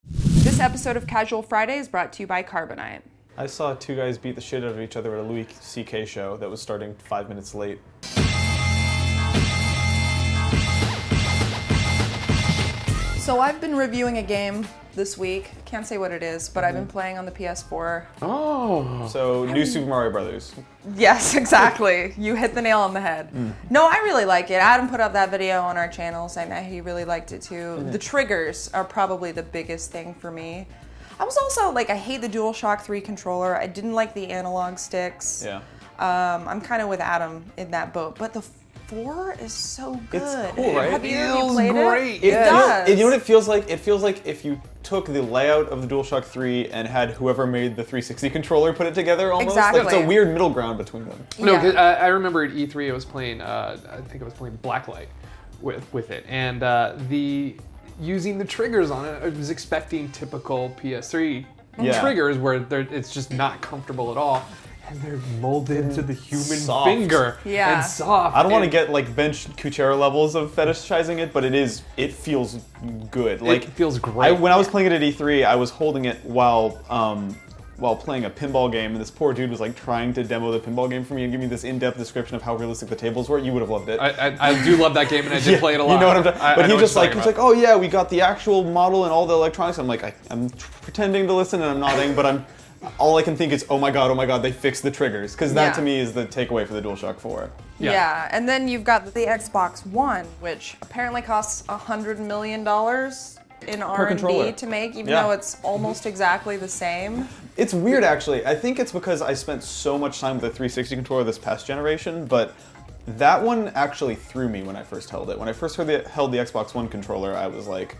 This episode of Casual Friday is brought to you by Carbonite. I saw two guys beat the shit out of each other at a Louis C.K. show that was starting 5 minutes late. So I've been reviewing a game this week. Can't say what it is, but I've been playing on the PS4. Oh. So, new Super Mario Brothers. Yes, exactly. You hit the nail on the head. No, I really like it. Adam put up that video on our channel saying that he really liked it too. The triggers are probably the biggest thing for me. I was also like, I hate the DualShock 3 controller. I didn't like the analog sticks. Yeah. I'm kind of with Adam in that boat, but the 4 is so good. It's cool, right? Have you Feels played great. it? It does. You know what it feels like? It feels like if you took the layout of the DualShock 3 and had whoever made the 360 controller put it together almost. Exactly. Like, it's a weird middle ground between them. No, Yeah. 'cause I remember at E3 I was playing, I think I was playing Blacklight with it, and using the triggers on it, I was expecting typical PS3 triggers where it's just not comfortable at all. And they're molded into the human Soft. finger and soft. I don't want to get like bench Kuchera levels of fetishizing it, but it feels good. Like it feels great. When I was playing it at E3, I was holding it while playing a pinball game, and this poor dude was like trying to demo the pinball game for me and give me this in-depth description of how realistic the tables were. You would have loved it. I do love that game, and I did play it a lot. You know what I'm talking about? But he just like, he's he's like, oh yeah, we got the actual model and all the electronics. I'm like, I'm pretending to listen and I'm nodding, but all I can think is, oh my god, they fixed the triggers. Because that to me is the takeaway for the DualShock 4. Yeah, and then you've got the Xbox One, which apparently costs $100 million in R&D to make, even though it's almost exactly the same. It's weird, actually. I think it's because I spent so much time with the 360 controller this past generation, but that one actually threw me when I first held it. When I first held the Xbox One controller, I was like,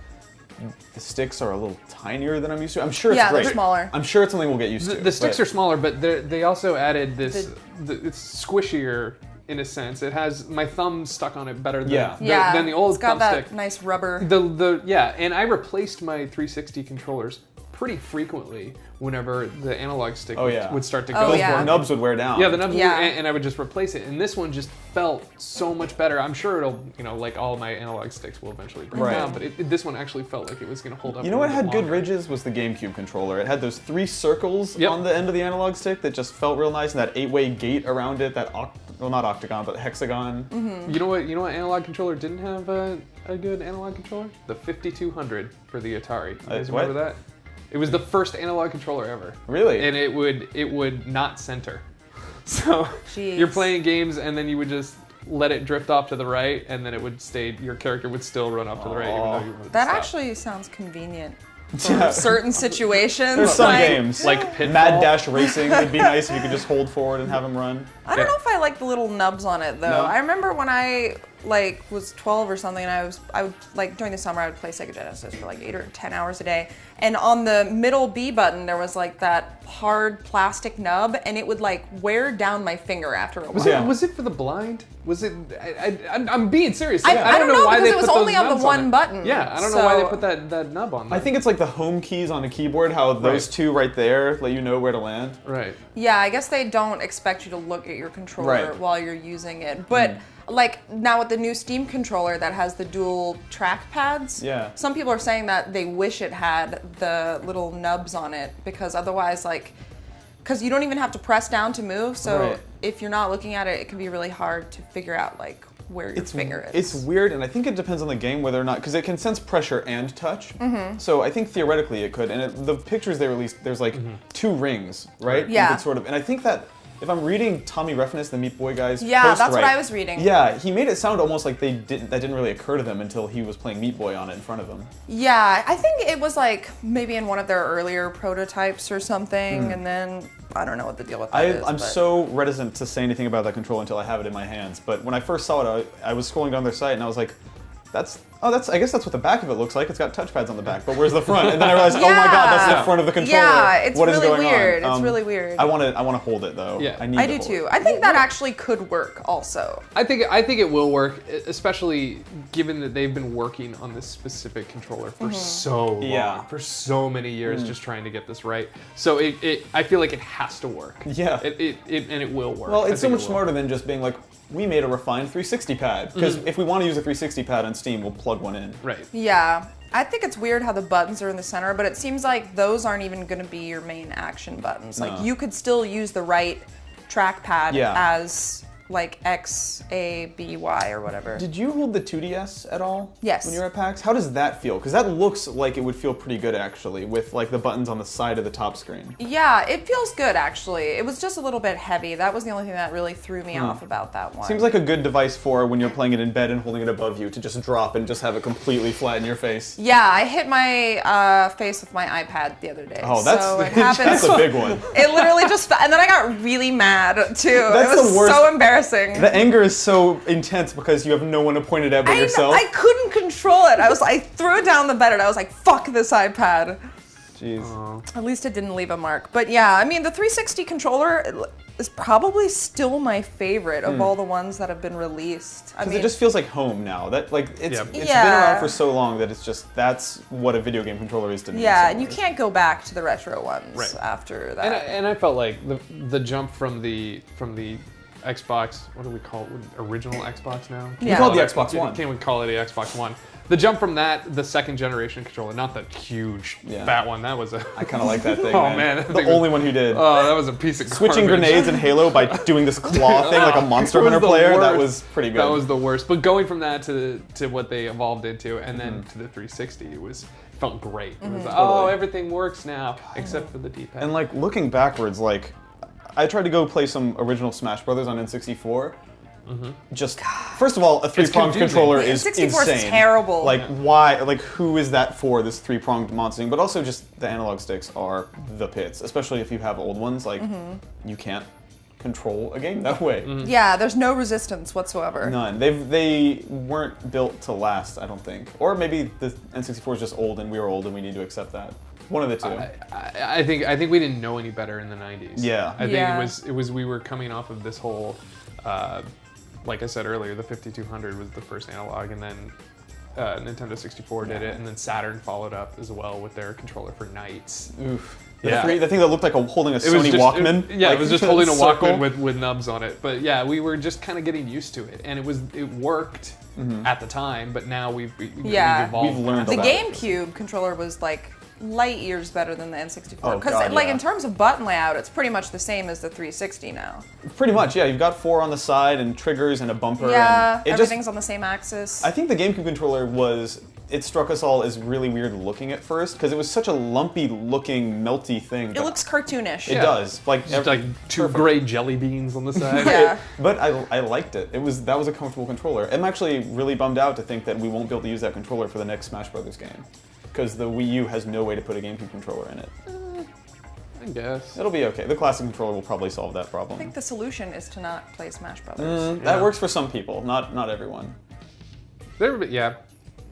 the sticks are a little tinier than I'm used to. I'm sure it's great. They're smaller. I'm sure it's something we'll get used to. The sticks are smaller, but they also added this. It's squishier in a sense. It has my thumb stuck on it better than the old it's got thumbstick. that nice rubber. And I replaced my 360 controllers pretty frequently whenever the analog stick would start to go. The nubs would wear down. Yeah, the nubs would, and I would just replace it. And this one just felt so much better. I'm sure it'll, like all my analog sticks will eventually break down, but this one actually felt like it was going to hold up. You know what had good ridges was the GameCube controller. It had those 3 circles on the end of the analog stick that just felt real nice, and that 8-way gate around it, that not octagon, but hexagon. You know what analog controller didn't have a good analog controller? The 5200 for the Atari. You guys remember that? It was the first analog controller ever. Really? And it would not center. So you're playing games and then you would just let it drift off to the right, and then it would stay. Your character would still run off to the right, even though you wouldn't That stop. actually sounds convenient for certain situations. There's some games like Pitfall. Mad Dash Racing would be nice if you could just hold forward and have him run. I don't know if I like the little nubs on it though. No? I remember when I was 12 or something, and I would like during the summer I would play Sega Genesis for like 8 or 10 hours a day. And on the middle B button there was like that hard plastic nub, and it would like wear down my finger after a while. Was it for the blind? Was it? I'm being serious. I don't know why because they it was put only those on the nubs one it. button. Yeah, I don't know why they put that nub on there. I think it's like the home keys on a keyboard, how those two right there let you know where to land. Right. Yeah, I guess they don't expect you to look at your controller while you're using it. But like now with the new Steam controller that has the dual track pads, some people are saying that they wish it had the little nubs on it, because otherwise because you don't even have to press down to move, so if you're not looking at it, it can be really hard to figure out like where your finger is. It's weird, and I think it depends on the game whether or not, because it can sense pressure and touch. So I think theoretically it could, and the pictures they released, there's like 2 rings, right? Yeah. You could sort of, and I think that if I'm reading Tommy Refness, the Meat Boy guy's post that's what I was reading. Yeah, he made it sound almost like that didn't really occur to them until he was playing Meat Boy on it in front of them. Yeah, I think it was like maybe in one of their earlier prototypes or something, and then I don't know what the deal with that is. I'm so reticent to say anything about that controller until I have it in my hands, but when I first saw it, I was scrolling down their site and I was like, I guess that's what the back of it looks like. It's got touchpads on the back, but where's the front? And then I realized, oh my god, that's the front of the controller. Yeah, it's what is really going weird. on? It's really weird. I want to hold it though. Yeah, I do too. I think that actually could work also. I think it will work, especially given that they've been working on this specific controller for so long, for so many years, just trying to get this right. So I feel like it has to work. Yeah, and it will work. Well, it's so much smarter than just being like, we made a refined 360 pad, because if we want to use a 360 pad on Steam, we'll plug one in. Right. Yeah. I think it's weird how the buttons are in the center, but it seems like those aren't even going to be your main action buttons. Like you could still use the right trackpad as like X, A, B, Y, or whatever. Did you hold the 2DS at all? Yes. When you were at PAX? How does that feel? Because that looks like it would feel pretty good, actually, with like the buttons on the side of the top screen. Yeah, it feels good, actually. It was just a little bit heavy. That was the only thing that really threw me off about that one. Seems like a good device for when you're playing it in bed and holding it above you to just drop and just have it completely flat in your face. Yeah, I hit my face with my iPad the other day. Oh, that's, so it happens. that's a big one. It literally just, and then I got really mad, too. That's it was the worst. so embarrassing. The anger is so intense because you have no one to point it at but yourself. I couldn't control it. I threw it down the bed and I was like, fuck this iPad. Jeez. At least it didn't leave a mark. But yeah, I mean, the 360 controller is probably still my favorite of all the ones that have been released. I mean, it just feels like home now. That like it's been around for so long that it's just that's what a video game controller is to me. Yeah, and you can't go back to the retro ones after that. And I felt like the jump from the Xbox, what do we call it? Original Xbox now? We call it the Xbox One. Can we call it the Xbox One? The jump from that, the second generation controller, not the huge fat one. That was a. I kind of like that thing. Oh man, the only one who did. Oh, that was a piece of switching garbage. grenades in Halo by doing this claw thing like a Monster Hunter player. That was pretty good. That was the worst. But going from that to what they evolved into, and then to the 360, it felt great. It was oh, everything works now except for the D-pad. And like looking backwards, like I tried to go play some original Smash Brothers on N64. Just first of all, a three-pronged controller is insane. N64 is terrible. Like why? Like who is that for? This three-pronged monster thing, but also just the analog sticks are the pits, especially if you have old ones. Like you can't control a game that way. Yeah, there's no resistance whatsoever. None. They weren't built to last, I don't think. Or maybe the N64 is just old and we were old and we need to accept that. One of the two. I think we didn't know any better in the 90s. Yeah. I think it was we were coming off of this whole like I said earlier, the 5200 was the first analog, and then Nintendo 64 did it, and then Saturn followed up as well with their controller for Knights. Oof. The thing that looked like holding a Sony Walkman. It was just holding a Walkman with nubs on it. But yeah, we were just kind of getting used to it, and it worked at the time. But now we've evolved. We've learned. The GameCube controller was like light years better than the N64 because God, in terms of button layout, it's pretty much the same as the 360 now. Pretty much, yeah. You've got 4 on the side and triggers and a bumper. Yeah, and everything's on the same axis. I think the GameCube controller it struck us all as really weird looking at first because it was such a lumpy looking, melty thing. It looks cartoonish. It does. Like two gray jelly beans on the side. But I liked it. That was a comfortable controller. I'm actually really bummed out to think that we won't be able to use that controller for the next Smash Brothers game. Because the Wii U has no way to put a GameCube controller in it. I guess. It'll be okay. The classic controller will probably solve that problem. I think the solution is to not play Smash Brothers. That works for some people, not everyone. There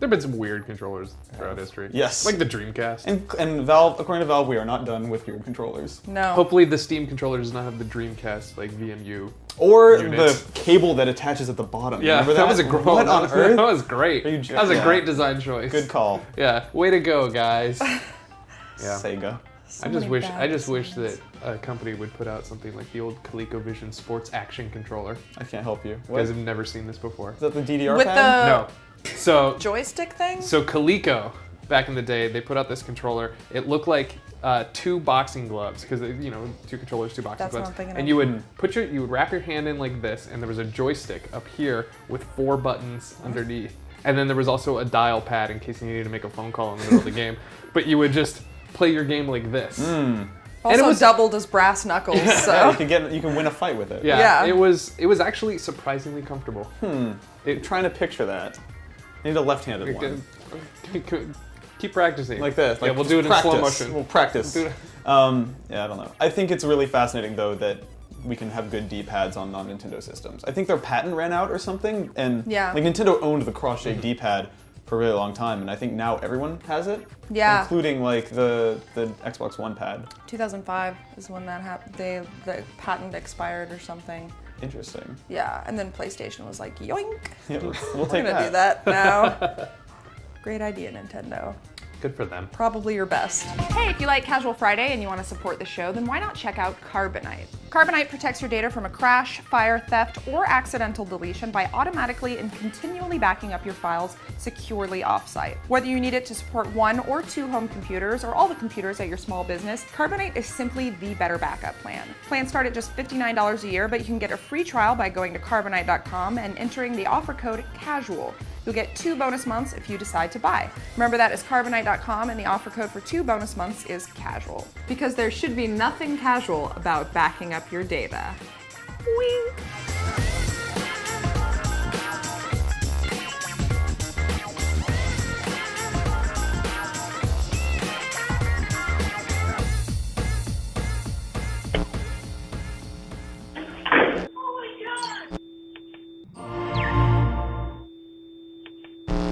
have been some weird controllers throughout history. Yes. Like the Dreamcast. And Valve, according to Valve, we are not done with weird controllers. No. Hopefully the Steam controller does not have the Dreamcast, like VMU. Or units. the cable that attaches at the bottom. Yeah, remember that? was a great. What on earth? That was great. That was a great design choice. Good call. Yeah, way to go, guys. Sega. I just wish that a company would put out something like the old ColecoVision Sports Action Controller. I can't help you. You guys have never seen this before. Is that the DDR With pad? No. So joystick thing? So Coleco, back in the day, they put out this controller. It looked like 2 boxing gloves because 2 controllers, 2 boxing gloves. And you would wrap your hand in like this, and there was a joystick up here with 4 buttons underneath, and then there was also a dial pad in case you needed to make a phone call in the middle of the game. But you would just play your game like this. Also, and it was doubled as brass knuckles. So yeah, you can win a fight with it. Yeah. It was actually surprisingly comfortable. I'm trying to picture that. I need a left-handed one. Keep practicing. Like this. Like we'll do it in slow motion. We'll practice. Yeah, I don't know. I think it's really fascinating, though, that we can have good D-pads on non-Nintendo systems. I think their patent ran out or something, and like Nintendo owned the cross-shaped D-pad for a really long time, and I think now everyone has it. Yeah. Including like the Xbox One pad. 2005 is when that happened. The patent expired or something. Interesting. Yeah, and then PlayStation was like, yoink. Yeah, we'll take We're gonna do that now. Great idea, Nintendo. Good for them. Probably your best. Hey, if you like Casual Friday and you want to support the show, then why not check out Carbonite? Carbonite protects your data from a crash, fire, theft, or accidental deletion by automatically and continually backing up your files securely offsite. Whether you need it to support 1 or 2 home computers or all the computers at your small business, Carbonite is simply the better backup plan. Plans start at just $59 a year, but you can get a free trial by going to carbonite.com and entering the offer code CASUAL. You'll get 2 bonus months if you decide to buy. Remember, that is carbonite.com, and the offer code for 2 bonus months is CASUAL. Because there should be nothing casual about backing up your data. Wink.